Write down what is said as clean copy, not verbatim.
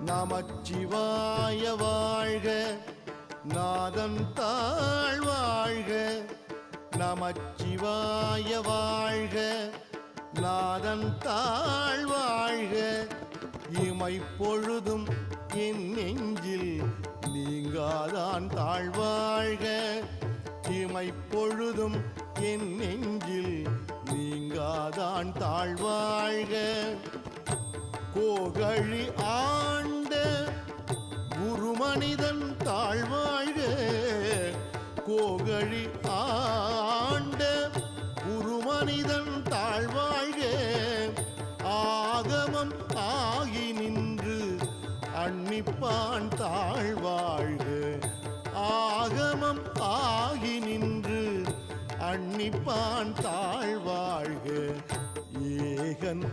நமச்சிவாய வாழ்க, நாதன் தாழ் வாழ்க. நமச்சிவாய வாழ்க, நாதன் தாழ் வாழ்க. இமைப்பொழுதும் என் நெஞ்சில் நீங்காதான் தாழ்வாழ்க. இமைப்பொழுதும் என் நெஞ்சில் நீங்காதான் தாழ்வாழ்க. கோகழி ஆண்ட குருமனிதன் தாழ்வாழ்க. கோகழி ஆண்ட குருமனிதன் தாழ்வாழ்க. ஆகமம் ஆகி நின்று அன்னிப்பான் தாழ்வாழ்க. ஆகமம் ஆகி நின்று அன்னிப்பான் தாழ்வாழ்க. ஏகன்